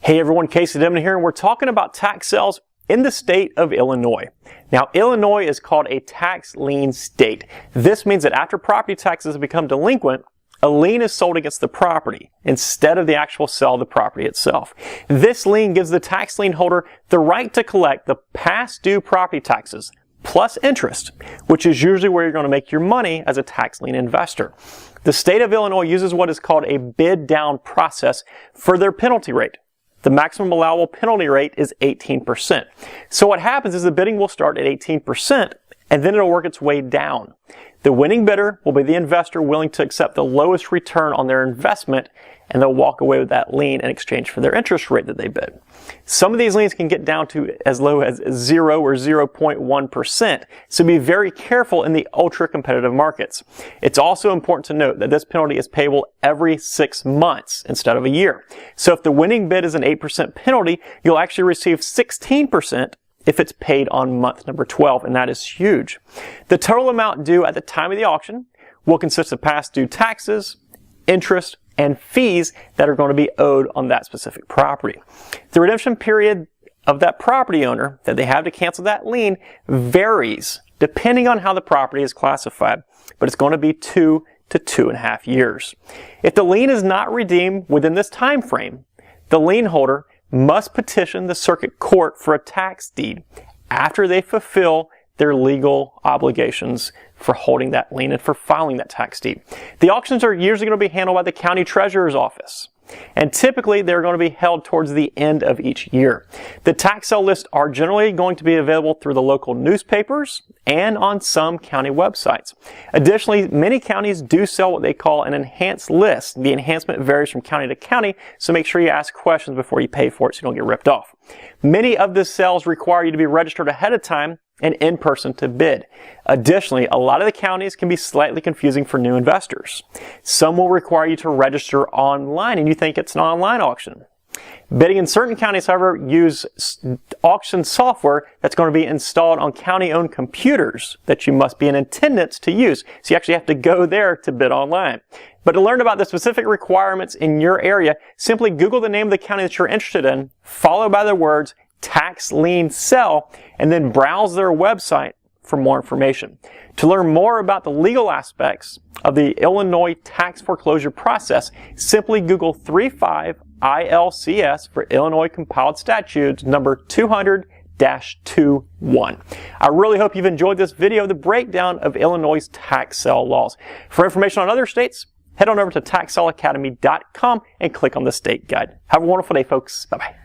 Hey everyone, Casey Demon here, and we're talking about tax sales in the state of Illinois. Now, Illinois is called a tax lien state. This means that after property taxes have become delinquent, a lien is sold against the property instead of the actual sale of the property itself. This lien gives the tax lien holder the right to collect the past due property taxes plus interest, which is usually where you're going to make your money as a tax lien investor. The state of Illinois uses what is called a bid down process for their penalty rate. The maximum allowable penalty rate is 18%. So what happens is the bidding will start at 18% and then it'll work its way down. The winning bidder will be the investor willing to accept the lowest return on their investment, and they'll walk away with that lien in exchange for their interest rate that they bid. Some of these liens can get down to as low as 0 or 0.1%, so be very careful in the ultra-competitive markets. It's also important to note that this penalty is payable every 6 months instead of a year. So if the winning bid is an 8% penalty, you'll actually receive 16% if it's paid on month number 12, and that is huge. The total amount due at the time of the auction will consist of past due taxes, interest, and fees that are going to be owed on that specific property. The redemption period of that property owner that they have to cancel that lien varies depending on how the property is classified, but it's going to be 2 to 2.5 years. If the lien is not redeemed within this time frame, the lien holder must petition the circuit court for a tax deed after they fulfill their legal obligations for holding that lien and for filing that tax deed. The auctions are usually going to be handled by the county treasurer's office, and typically they're going to be held towards the end of each year. The tax sale lists are generally going to be available through the local newspapers and on some county websites. Additionally, many counties do sell what they call an enhanced list. The enhancement varies from county to county, so make sure you ask questions before you pay for it so you don't get ripped off. Many of the sales require you to be registered ahead of time and in person to bid. Additionally, a lot of the counties can be slightly confusing for new investors. Some will require you to register online and you think it's an online auction. Bidding in certain counties, however, use auction software that's going to be installed on county-owned computers that you must be in attendance to use. So you actually have to go there to bid online. But to learn about the specific requirements in your area, simply Google the name of the county that you're interested in, followed by the words tax lien sell, and then browse their website for more information. To learn more about the legal aspects of the Illinois tax foreclosure process, simply Google 35 ILCS for Illinois Compiled Statutes number 200-21. I really hope you've enjoyed this video, the breakdown of Illinois' tax sale laws. For information on other states, head on over to taxsaleacademy.com and click on the state guide. Have a wonderful day, folks. Bye-bye.